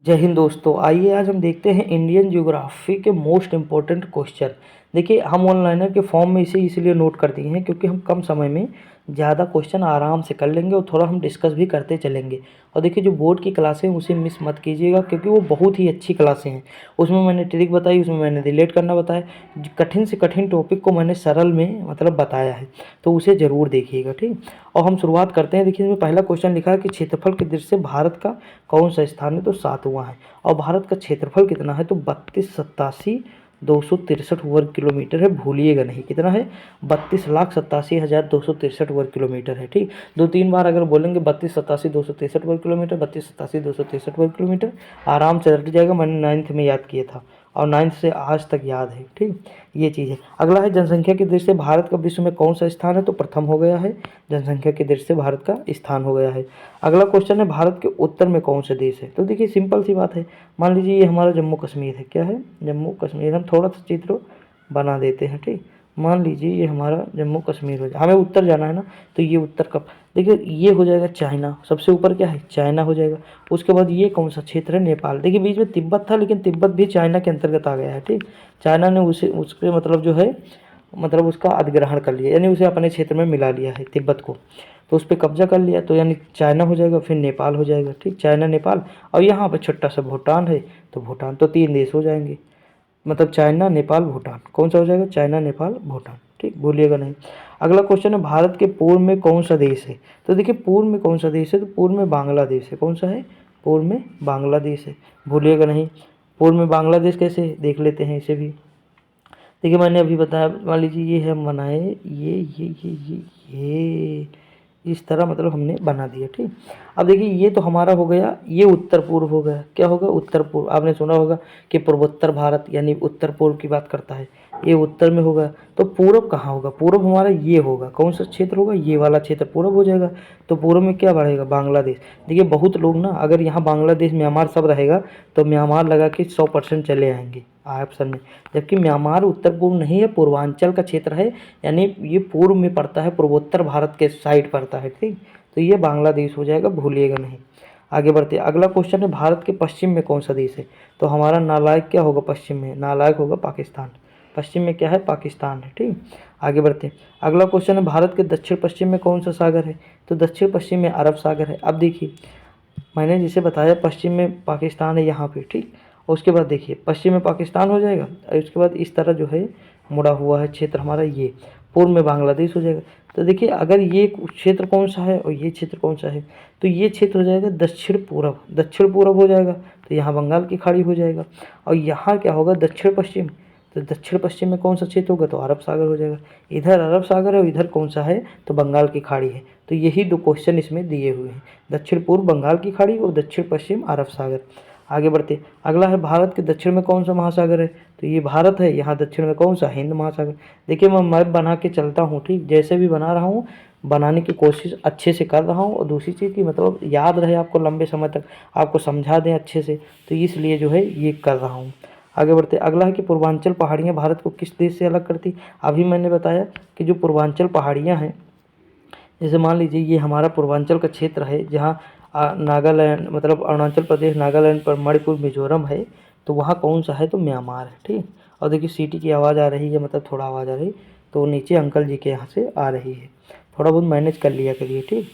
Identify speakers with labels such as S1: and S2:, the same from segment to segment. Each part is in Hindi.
S1: जय हिंद दोस्तों। आइए आज हम देखते हैं इंडियन ज्योग्राफी के मोस्ट इम्पोर्टेंट क्वेश्चन। देखिए हम ऑनलाइनर के फॉर्म में इसे इसलिए नोट कर दिए हैं क्योंकि हम कम समय में ज़्यादा क्वेश्चन आराम से कर लेंगे और थोड़ा हम डिस्कस भी करते चलेंगे। और देखिए जो बोर्ड की क्लासें हैं उसे मिस मत कीजिएगा क्योंकि वो बहुत ही अच्छी क्लासें हैं। उसमें मैंने ट्रिक बताई, उसमें मैंने रिलेट करना बताया, कठिन से कठिन टॉपिक को मैंने सरल में मतलब बताया है, तो उसे ज़रूर देखिएगा। ठीक, और हम शुरुआत करते हैं। देखिए इसमें पहला क्वेश्चन लिखा है कि क्षेत्रफल की दृष्टि से भारत का कौन सा स्थान है, तो 7वां है। और भारत का क्षेत्रफल कितना है, तो 32,87,263 वर्ग किलोमीटर है। भूलिएगा नहीं, कितना है, 32,87,263 वर्ग किलोमीटर है। ठीक, 2-3 बार अगर बोलेंगे 32,87,263 वर्ग किलोमीटर, 32,87,263 वर्ग किलोमीटर, आराम से रट जाएगा। मैंने 9th में याद किया था और 9th से आज तक याद है। ठीक, ये चीज़ है। अगला है जनसंख्या की दृष्टि से भारत का विश्व में कौन सा स्थान है, तो प्रथम हो गया है। जनसंख्या की दृष्टि से भारत का स्थान हो गया है। अगला क्वेश्चन है भारत के उत्तर में कौन सा देश है, तो देखिए सिंपल सी बात है। मान लीजिए ये हमारा जम्मू कश्मीर है। क्या है, जम्मू कश्मीर। हम थोड़ा सा चित्र बना देते हैं। ठीक, मान लीजिए ये हमारा जम्मू कश्मीर हो जाए, हमें उत्तर जाना है ना, तो ये उत्तर कब, देखिए ये हो जाएगा चाइना। सबसे ऊपर क्या है, चाइना हो जाएगा। उसके बाद ये कौन सा क्षेत्र है, नेपाल। देखिए बीच में तिब्बत था लेकिन तिब्बत भी चाइना के अंतर्गत आ गया है। ठीक, चाइना ने उसे उसके मतलब जो है मतलब उसका अधिग्रहण कर लिया, यानी उसे अपने क्षेत्र में मिला लिया है तिब्बत को, तो उस पर कब्जा कर लिया, तो यानी चाइना हो जाएगा, फिर नेपाल हो जाएगा। ठीक, चाइना नेपाल, और यहाँ पर छोटा सा भूटान है, तो भूटान, तो 3 देश हो जाएंगे। मतलब चाइना नेपाल भूटान, कौन सा हो जाएगा, चाइना नेपाल भूटान। ठीक, भूलिएगा नहीं। अगला क्वेश्चन है भारत के पूर्व में कौन सा देश है, तो देखिए पूर्व में कौन सा देश है, तो पूर्व में बांग्लादेश है। कौन सा है, पूर्व में बांग्लादेश है। भूलिएगा नहीं। पूर्व में बांग्लादेश कैसे, देख लेते हैं इसे भी। देखिए मैंने अभी बताया, मान लीजिए ये है, हम बनाए ये इस तरह मतलब हमने बना दिया। ठीक, अब देखिए ये तो हमारा हो गया, ये उत्तर पूर्व हो गया। क्या होगा, उत्तर पूर्व। आपने सुना होगा कि पूर्वोत्तर भारत यानी उत्तर पूर्व की बात करता है, ये उत्तर में होगा। तो पूर्व कहाँ होगा, पूर्व हमारा ये होगा। कौन सा क्षेत्र होगा, ये वाला क्षेत्र पूर्व हो जाएगा। तो पूर्व में क्या बढ़ेगा, बांग्लादेश। देखिए बहुत लोग ना, अगर यहाँ बांग्लादेश म्यांमार सब रहेगा तो म्यांमार लगा के 100% चले आएंगे ऑप्शन में, जबकि म्यांमार उत्तर पूर्व नहीं है, पूर्वांचल का क्षेत्र है, यानी ये पूर्व में पड़ता है, पूर्वोत्तर भारत के साइड पड़ता है। ठीक, तो ये बांग्लादेश हो जाएगा, भूलिएगा नहीं। आगे बढ़ते, अगला क्वेश्चन है भारत के पश्चिम में कौन सा देश है, तो हमारा नालायक क्या होगा, पश्चिम में नालायक होगा पाकिस्तान। पश्चिम में क्या है, पाकिस्तान है। ठीक, आगे बढ़ते, अगला क्वेश्चन है भारत के दक्षिण पश्चिम में कौन सा सागर है, तो दक्षिण पश्चिम में अरब सागर है। अब देखिए मैंने जिसे बताया पश्चिम में पाकिस्तान है यहाँ पे। ठीक, और उसके बाद देखिए पश्चिम में पाकिस्तान हो जाएगा, और उसके बाद इस तरह जो है मुड़ा हुआ है क्षेत्र हमारा, ये पूर्व में बांग्लादेश हो जाएगा। तो देखिए अगर ये क्षेत्र कौन सा है और ये क्षेत्र कौन सा है, तो ये क्षेत्र हो जाएगा दक्षिण पूर्व। दक्षिण पूर्व हो जाएगा तो यहाँ बंगाल की खाड़ी हो जाएगा, और यहाँ क्या होगा, दक्षिण पश्चिम। तो दक्षिण पश्चिम में कौन सा क्षेत्र होगा, तो अरब सागर हो जाएगा। इधर अरब सागर है और इधर कौन सा है, तो बंगाल की खाड़ी है। तो यही 2 क्वेश्चन इसमें दिए हुए हैं, दक्षिण पूर्व बंगाल की खाड़ी और दक्षिण पश्चिम अरब सागर। आगे बढ़ते, अगला है भारत के दक्षिण में कौन सा महासागर है, तो ये भारत है, यहाँ दक्षिण में कौन सा, हिंद महासागर। देखिए मैं मैप बना के चलता हूँ। ठीक, जैसे भी बना रहा हूँ, बनाने की कोशिश अच्छे से कर रहा हूँ, और दूसरी चीज़ की मतलब याद रहे आपको, लंबे समय तक आपको समझा दें अच्छे से, तो इसलिए जो है ये कर रहा हूँ। आगे बढ़ते, अगला है कि पूर्वांचल पहाड़ियाँ भारत को किस देश से अलग करती। अभी मैंने बताया कि जो पूर्वांचल पहाड़ियाँ हैं, जैसे मान लीजिए ये हमारा पूर्वांचल का क्षेत्र है, जहाँ नागालैंड मतलब अरुणाचल प्रदेश, नागालैंड पर मणिपुर, मिजोरम है, तो वहाँ कौन सा है, तो म्यांमार है। ठीक, और देखिए सीटी की आवाज़ आ रही है, मतलब थोड़ा आवाज़ आ रही, तो नीचे अंकल जी के यहाँ से आ रही है, थोड़ा बहुत मैनेज कर लिया करिए। ठीक,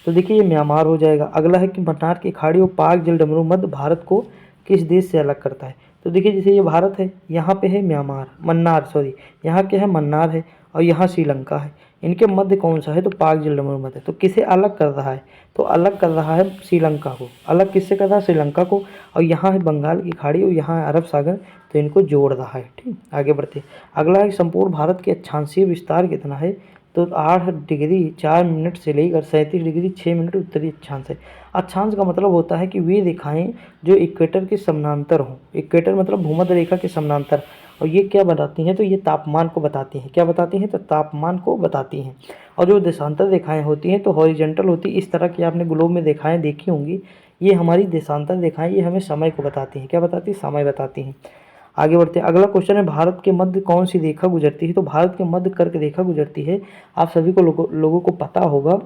S1: तो देखिए ये म्यांमार हो जाएगा। अगला है कि मन्नार की खाड़ी और पाक जल डमरू मध्य भारत को किस देश से अलग करता है, तो देखिए जैसे ये भारत है, यहाँ पे है म्यांमार, मन्नार सॉरी, यहाँ क्या है, मन्नार है, और यहाँ श्रीलंका है। इनके मध्य कौन सा है, तो पाक जल डमरू मध्य। तो किसे अलग कर रहा है, तो अलग कर रहा है श्रीलंका को। अलग किससे कर रहा है, श्रीलंका को। और यहाँ है बंगाल की खाड़ी और यहाँ है अरब सागर, तो इनको जोड़ रहा है। ठीक, आगे बढ़ते, अगला है संपूर्ण भारत के अक्षांशीय विस्तार कितना है, तो 8 डिग्री 4 मिनट से लेकर 37 डिग्री 6 मिनट उत्तरी अक्षांश है। अक्षांश का मतलब होता है कि वे रेखाएं जो इक्वेटर के समानांतर हों। इक्वेटर मतलब भूमध्य रेखा के समानांतर, और ये क्या बताती हैं, तो ये तापमान को बताती हैं। क्या बताती हैं, तो तापमान को बताती हैं। और जो देशांतर रेखाएं होती हैं तो हॉरिजेंटल होती है, इस तरह की आपने ग्लोब में रेखाएं देखी होंगी, ये हमारी देशांतर रेखाएं, ये हमें समय को बताती हैं। क्या बताती है, समय बताती हैं। आगे बढ़ते हैं, अगला क्वेश्चन है भारत के मध्य कौन सी रेखा गुजरती है, तो भारत के मध्य कर्क रेखा गुजरती है। आप सभी को लोगों को पता होगा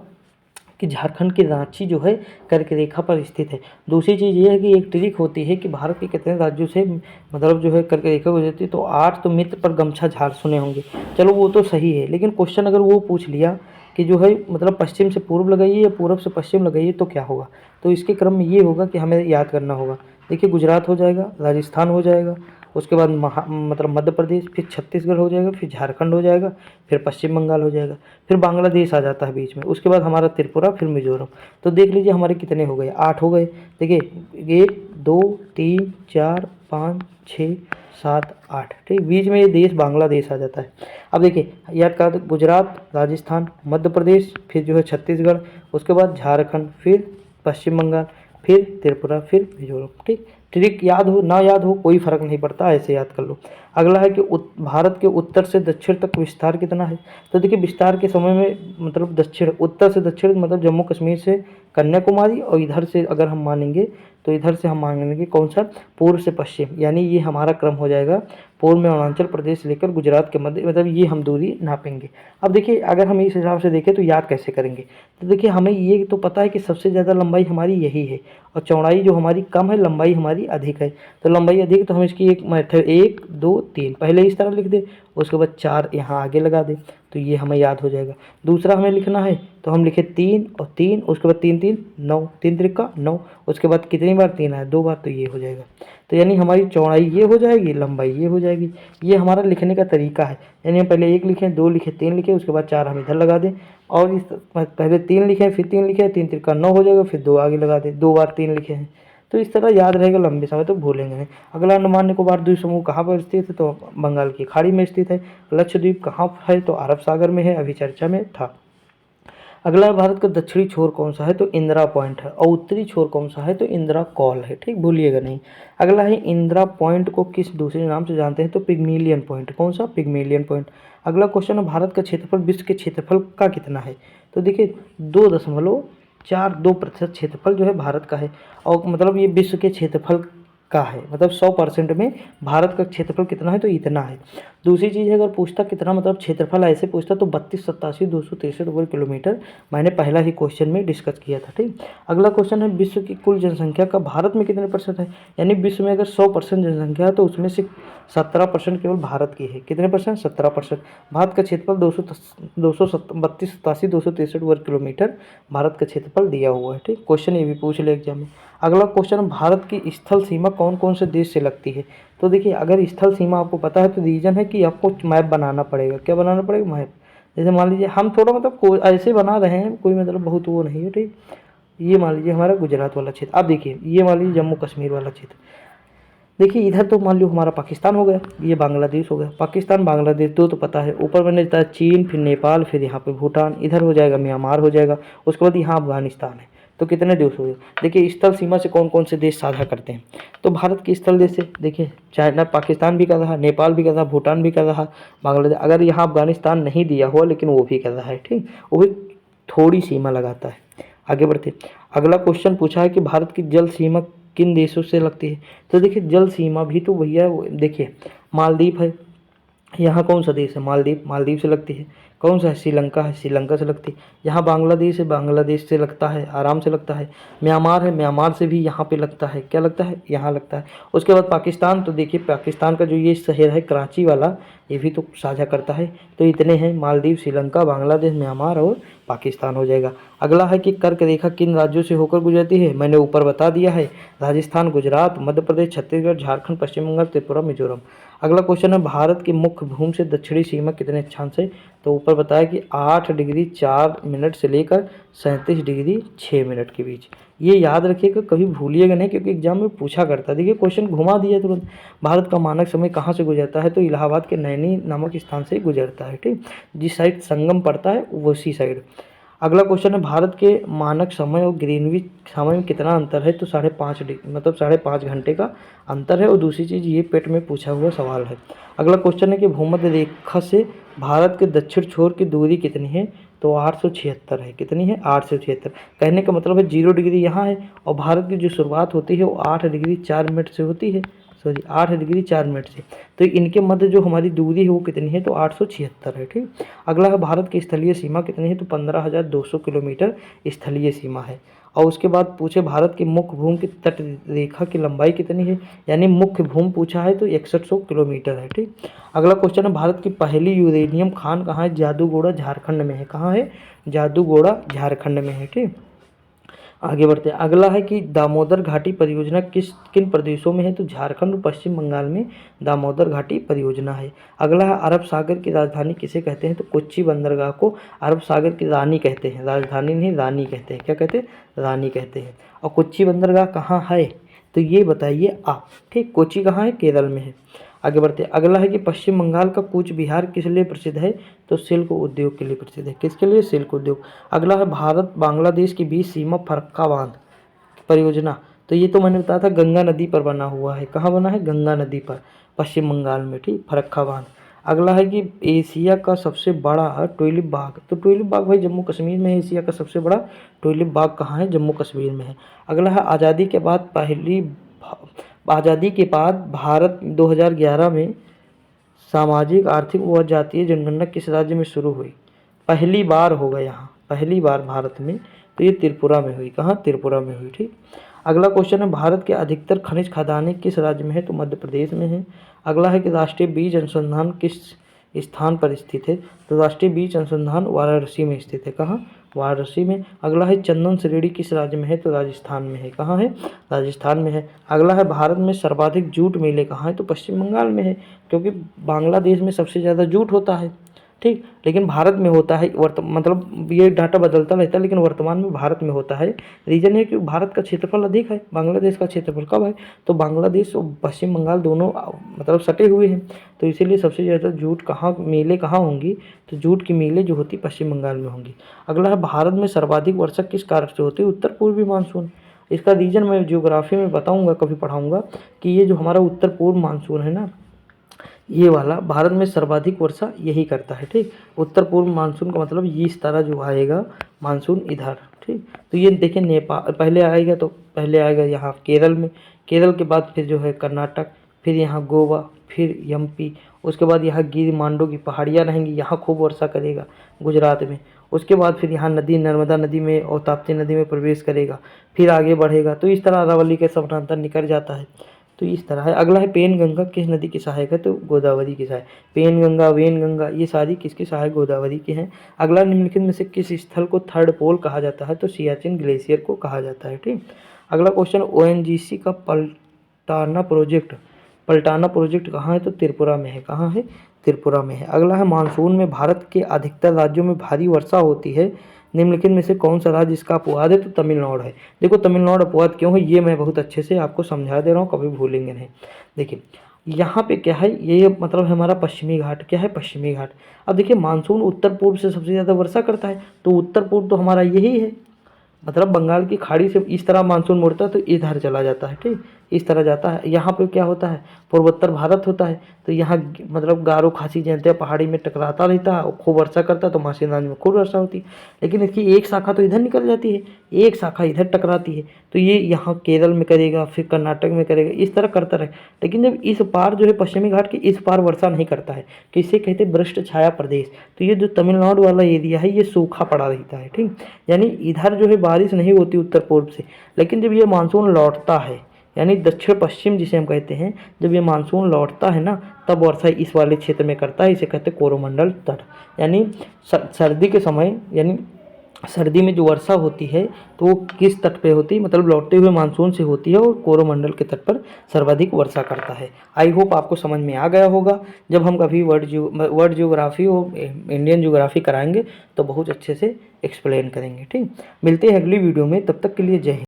S1: कि झारखंड की रांची जो है कर्क रेखा पर स्थित है। दूसरी चीज़ ये है कि एक ट्रिक होती है कि भारत के कितने राज्यों से मतलब जो है कर्क रेखा गुजरती है, तो 8 तो मित्र पर गमछा झाड़ सुने होंगे, चलो वो तो सही है। लेकिन क्वेश्चन अगर वो पूछ लिया कि जो है मतलब पश्चिम से पूर्व लगाइए या पूर्व से पश्चिम लगाइए तो क्या होगा, तो इसके क्रम में ये होगा कि हमें याद करना होगा। देखिए गुजरात हो जाएगा, राजस्थान हो जाएगा, उसके बाद मतलब मध्य प्रदेश, फिर छत्तीसगढ़ हो जाएगा, फिर झारखंड हो जाएगा, फिर पश्चिम बंगाल हो जाएगा, फिर बांग्लादेश आ जाता है बीच में, उसके बाद हमारा त्रिपुरा, फिर मिजोरम। तो देख लीजिए हमारे कितने हो गए, 8 हो गए। देखिए 1 2 3 4 5 6 7 8, ठीक, बीच में ये देश बांग्लादेश आ जाता है। अब देखिए याद कर दो, गुजरात, राजस्थान, मध्य प्रदेश, फिर जो है छत्तीसगढ़, उसके बाद झारखंड, फिर पश्चिम बंगाल, फिर त्रिपुरा, फिर मिजोरम। ठीक, ट्रिक याद हो ना याद हो कोई फर्क नहीं पड़ता, ऐसे याद कर लो। अगला है कि भारत के उत्तर से दक्षिण तक विस्तार कितना है। तो देखिए विस्तार के समय में मतलब दक्षिण, उत्तर से दक्षिण मतलब जम्मू कश्मीर से कन्याकुमारी, और इधर से अगर हम मानेंगे तो इधर से हम मानेंगे कौन सा, पूर्व से पश्चिम, यानी ये हमारा क्रम हो जाएगा। पूर्व में अरुणाचल प्रदेश लेकर गुजरात के मध्य, मतलब ये हम दूरी नापेंगे। अब देखिए अगर हम इस हिसाब से देखें तो याद कैसे करेंगे, तो देखिए हमें ये तो पता है कि सबसे ज़्यादा लंबाई हमारी यही है, और चौड़ाई जो हमारी कम है, लंबाई हमारी अधिक है। तो लंबाई अधिक, तो हम इसकी एक मेथड 1 2 3 पहले इस तरह लिख दे, उसके बाद 4 यहाँ आगे लगा दे, तो ये हमें याद हो जाएगा। दूसरा हमें लिखना है तो हम लिखे 3 और 3, उसके बाद 3 3 9, 3 त्रिका 9, उसके बाद कितनी बार 3 आया, 2 बार, तो ये हो जाएगा। तो यानी हमारी चौड़ाई ये हो जाएगी, लंबाई ये हो जाएगी। ये हमारा लिखने का तरीका है, यानी हम पहले 1 लिखें, 2 लिखे, 3 लिखे, उसके बाद 4 हम इधर लगा दें, और इस पहले 3 लिखें, फिर 3 लिखे, 3 त्रिका 9 हो जाएगा, फिर 2 आगे लगा दें, 2 बार 3 लिखे हैं। तो इस तरह याद रहेगा, लंबे समय तो भूलेंगे नहीं। अगला, अंडमान निकोबार द्वीप समूह कहाँ पर स्थित है, तो बंगाल की खाड़ी में स्थित है। लक्षद्वीप कहाँ है, तो अरब सागर में है, अभी चर्चा में था। अगला, भारत का दक्षिणी छोर कौन सा है, तो इंदिरा पॉइंट है, और उत्तरी छोर कौन सा है, तो इंदिरा कॉल है, ठीक, भूलिएगा नहीं। अगला है, इंदिरा पॉइंट को किस दूसरे नाम से जानते हैं, तो पिग्मेलियन पॉइंट। कौन सा, पिग्मेलियन पॉइंट। अगला क्वेश्चन है, भारत का क्षेत्रफल विश्व के क्षेत्रफल का कितना है, तो देखिए 2.42% क्षेत्रफल जो है भारत का है, और मतलब ये विश्व के क्षेत्रफल का है, मतलब 100% में भारत का क्षेत्रफल कितना है, तो इतना है। दूसरी चीज़ है, अगर पूछता कितना मतलब क्षेत्रफल ऐसे पूछता तो 32,87,263 वर्ग किलोमीटर, मैंने पहला ही क्वेश्चन में डिस्कस किया था, ठीक। अगला क्वेश्चन है, विश्व की कुल जनसंख्या का भारत में कितने % है, यानी विश्व में अगर 100% जनसंख्या है तो उसमें से 17% केवल भारत की है। कितने %, 17%। भारत का क्षेत्रफल 232,87,263 वर्ग किलोमीटर भारत का क्षेत्रफल दिया हुआ है, ठीक। क्वेश्चन ये भी पूछ ले एग्जाम में। अगला क्वेश्चन, भारत की स्थल सीमा कौन कौन से देश से लगती है, तो देखिए अगर स्थल सीमा आपको पता है तो रीजन है कि आपको मैप बनाना पड़ेगा। क्या बनाना पड़ेगा, मैप। जैसे मान लीजिए हम थोड़ा मतलब ऐसे बना रहे हैं, कोई मतलब बहुत वो नहीं है, ठीक। ये मान लीजिए हमारा गुजरात वाला क्षेत्र, अब देखिए ये मान लीजिए जम्मू कश्मीर वाला क्षेत्र। देखिए इधर तो मान लो हमारा पाकिस्तान हो गया, ये बांग्लादेश हो गया, पाकिस्तान बांग्लादेश दो तो पता है। ऊपर मैंने बताया चीन, फिर नेपाल, फिर यहाँ पे भूटान, इधर हो जाएगा म्यांमार हो जाएगा, उसके बाद यहाँ अफगानिस्तान है। तो कितने देश हो गए। देखिए स्थल सीमा से कौन कौन से देश साझा करते हैं, तो भारत के स्थल देश से देखिए चाइना, पाकिस्तान भी कर रहा, नेपाल भी कर रहा, भूटान भी कर रहा, बांग्लादेश, अगर यहाँ अफगानिस्तान नहीं दिया हुआ लेकिन वो भी कर रहा है, ठीक, वो भी थोड़ी सीमा लगाता है। आगे बढ़ते, अगला क्वेश्चन पूछा है कि भारत की जल सीमा किन देशों से लगती है, तो देखिए जल सीमा भी तो भैया देखिए मालदीव है, यहाँ कौन सा देश है, मालदीव, मालदीव से लगती है। कौन सा है, श्रीलंका है, श्रीलंका से लगती है। यहाँ बांग्लादेश है, बांग्लादेश से लगता है, आराम से लगता है। म्यांमार है, म्यांमार से भी यहाँ पे लगता है, क्या लगता है, यहाँ लगता है। उसके बाद पाकिस्तान, तो देखिए पाकिस्तान का जो ये शहर है कराची वाला, ये भी तो साझा करता है। तो इतने हैं, मालदीव, श्रीलंका, बांग्लादेश, म्यांमार और पाकिस्तान हो जाएगा। अगला है कि कर्क रेखा किन राज्यों से होकर गुजरती है, मैंने ऊपर बता दिया है, राजस्थान, गुजरात, मध्य प्रदेश, छत्तीसगढ़, झारखंड, पश्चिम बंगाल, त्रिपुरा, मिजोरम। अगला क्वेश्चन है, भारत की मुख्य भूमि से दक्षिणी सीमा कितने अक्षांश है, तो ऊपर बताया कि 8 डिग्री 4 मिनट से लेकर 37 डिग्री 6 मिनट के बीच। ये याद रखिएगा, कभी भूलिएगा नहीं, क्योंकि एग्जाम में पूछा करता है। देखिए क्वेश्चन घुमा दिया तुरंत। भारत का मानक समय कहाँ से गुजरता है, तो इलाहाबाद के नैनी नामक स्थान से गुजरता है, ठीक, जिस साइड संगम पड़ता है उसी साइड। अगला क्वेश्चन है, भारत के मानक समय और ग्रीनविच समय में कितना अंतर है, तो 5.5 मतलब 5.5 घंटे का अंतर है। और दूसरी चीज़ ये पेट में पूछा हुआ सवाल है। अगला क्वेश्चन है कि भूमध्य रेखा से भारत के दक्षिण छोर की दूरी कितनी है, तो 876 है। कितनी है, 876। कहने का मतलब है 0 डिग्री यहाँ है, और भारत की जो शुरुआत होती है वो 8 डिग्री 4 मिनट से होती है। सॉरी 8 डिग्री 4 मिनट से। तो इनके मध्य जो हमारी दूरी है वो कितनी है, तो 876 है। ठीक, अगला है भारत की स्थलीय सीमा कितनी है, तो 15,200 किलोमीटर स्थलीय सीमा है। और उसके बाद पूछे भारत की मुख्य भूमि की तट रेखा की लंबाई कितनी है, यानी मुख्य भूमि पूछा है तो 6100 किलोमीटर है। ठीक, अगला क्वेश्चन है भारत की पहली यूरेनियम खान कहाँ है, जादूगोड़ा झारखंड में है। कहाँ है, जादूगोड़ा झारखंड में है। ठीक, आगे बढ़ते हैं। अगला है कि दामोदर घाटी परियोजना किन प्रदेशों में है, तो झारखंड और पश्चिम बंगाल में दामोदर घाटी परियोजना है। अगला है अरब सागर की राजधानी किसे कहते हैं, तो कोच्चि बंदरगाह को अरब सागर की रानी कहते हैं, राजधानी नहीं रानी कहते हैं। क्या कहते हैं, रानी कहते हैं। और कोच्चि बंदरगाह कहाँ है, तो ये बताइए आप। ठीक, कोच्चि कहाँ है, केरल में है। आगे बढ़ते हैं। अगला है कि पश्चिम बंगाल का कूच बिहार किस लिए प्रसिद्ध है, तो सिल्क उद्योग के लिए प्रसिद्ध है। किसके लिए, सिल्क उद्योग। अगला है भारत बांग्लादेश के बीच सीमा फरक्का बांध परियोजना, तो ये तो मैंने बताया था गंगा नदी पर बना हुआ है। कहाँ बना है, गंगा नदी पर, पश्चिम बंगाल में। ठीक, फरक्का बांध। अगला है कि एशिया का सबसे बड़ा ट्यूलिप बाग, तो ट्यूलिप बाग भाई जम्मू कश्मीर में है। एशिया का सबसे बड़ा ट्यूलिप बाग कहाँ है, जम्मू कश्मीर में है। अगला है आज़ादी के बाद भारत 2011 में सामाजिक आर्थिक व जातीय जनगणना किस राज्य में शुरू हुई, पहली बार होगा यहाँ, पहली बार भारत में, तो ये त्रिपुरा में हुई। कहाँ, त्रिपुरा में हुई। ठीक, अगला क्वेश्चन है भारत के अधिकतर खनिज खदानें किस राज्य में है, तो मध्य प्रदेश में है। अगला है कि राष्ट्रीय बीज अनुसंधान किस स्थान पर स्थित है, तो राष्ट्रीय बीज अनुसंधान वाराणसी में स्थित है। कहाँ, वाराणसी में। अगला है चंदन श्रेणी किस राज्य में है, तो राजस्थान में है। कहाँ है, राजस्थान में है। अगला है भारत में सर्वाधिक जूट मेले कहाँ है, तो पश्चिम बंगाल में है, क्योंकि बांग्लादेश में सबसे ज़्यादा जूट होता है। ठीक, लेकिन भारत में होता है मतलब ये डाटा बदलता रहता है, लेकिन वर्तमान में भारत में होता है। रीजन है कि भारत का क्षेत्रफल अधिक है, बांग्लादेश का क्षेत्रफल कम है, तो बांग्लादेश और पश्चिम बंगाल दोनों मतलब सटे हुए हैं, तो इसीलिए सबसे ज़्यादा जूट कहाँ मेले कहाँ होंगी, तो जूट की मेले जो होती पश्चिम बंगाल में होंगी। अगला है भारत में सर्वाधिक वर्षा किस कारण से होती है, उत्तर पूर्वी मानसून। इसका रीजन मैं ज्योग्राफी में बताऊँगा, कभी पढ़ाऊँगा कि ये जो हमारा उत्तर पूर्व मानसून है ना, ये वाला भारत में सर्वाधिक वर्षा यही करता है। ठीक, उत्तर पूर्व मानसून का मतलब ये इस तरह जो आएगा मानसून इधर। ठीक, तो ये देखिए नेपाल पहले आएगा, तो पहले आएगा यहाँ केरल में, केरल के बाद फिर जो है कर्नाटक, फिर यहाँ गोवा, फिर एमपी, उसके बाद यहाँ गिर मांडो की पहाड़ियाँ रहेंगी, यहाँ खूब वर्षा करेगा गुजरात में। उसके बाद फिर यहाँ नदी नर्मदा नदी में और ताप्ती नदी में प्रवेश करेगा, फिर आगे बढ़ेगा, तो इस तरह अरावली के समानांतर निकल जाता है। तो इस तरह है। अगला है पेनगंगा किस नदी की सहायक है, तो गोदावरी की सहायक। पेनगंगा, वेनगंगा ये सारी किसकी सहायक, गोदावरी की हैं। अगला निम्नलिखित में से किस स्थल को थर्ड पोल कहा जाता है, तो सियाचिन ग्लेशियर को कहा जाता है। ठीक, अगला क्वेश्चन ओएनजीसी का पलटाना प्रोजेक्ट कहाँ है, तो त्रिपुरा में है। कहाँ है, त्रिपुरा में है। अगला है मानसून में भारत के अधिकतर राज्यों में भारी वर्षा होती है, निम्नलिखित में से कौन सा राज्य इसका अपवाद है, तो तमिलनाडु है। देखो तमिलनाडु अपवाद क्यों है, ये मैं बहुत अच्छे से आपको समझा दे रहा हूँ, कभी भूलेंगे नहीं। देखिए यहाँ पे क्या है, ये मतलब हमारा पश्चिमी घाट, क्या है, पश्चिमी घाट। अब देखिए मानसून उत्तर पूर्व से सबसे ज़्यादा वर्षा करता है, तो उत्तर पूर्व तो हमारा यही है, मतलब बंगाल की खाड़ी से इस तरह मानसून मुड़ता है तो इधर चला जाता है। ठीक, इस तरह जाता है। यहाँ पे क्या होता है, पूर्वोत्तर भारत होता है, तो यहाँ मतलब गारो खासी जनता पहाड़ी में टकराता रहता है और खूब वर्षा करता है, तो मासीनांज में खूब वर्षा होती है। लेकिन इसकी एक शाखा तो इधर निकल जाती है, एक शाखा इधर टकराती है, तो ये यहाँ केरल में करेगा, फिर कर्नाटक में करेगा, इस तरह करता रहे। लेकिन जब इस पार जो है पश्चिमी घाट के इस पार वर्षा नहीं करता है, तो इसे कहते हैं वृष्ट छाया प्रदेश। तो ये जो तमिलनाडु वाला एरिया है ये सूखा पड़ा रहता है। ठीक, यानी इधर जो है बारिश नहीं होती उत्तर पूर्व से, लेकिन जब ये मानसून लौटता है, यानी दक्षिण पश्चिम जिसे हम कहते हैं, जब ये मानसून लौटता है ना, तब वर्षा इस वाले क्षेत्र में करता है, इसे कहते हैं कोरोमंडल तट। यानी सर्दी के समय, यानी सर्दी में जो वर्षा होती है तो वो किस तट पे होती है, मतलब लौटते हुए मानसून से होती है, और कोरोमंडल के तट पर सर्वाधिक वर्षा करता है। आई होप आपको समझ में आ गया होगा। जब हम कभी वर्ल्ड ज्योग्राफी और इंडियन ज्योग्राफी कराएंगे तो बहुत अच्छे से एक्सप्लेन करेंगे। ठीक, मिलते हैं अगली वीडियो में, तब तक के लिए जय हिंद।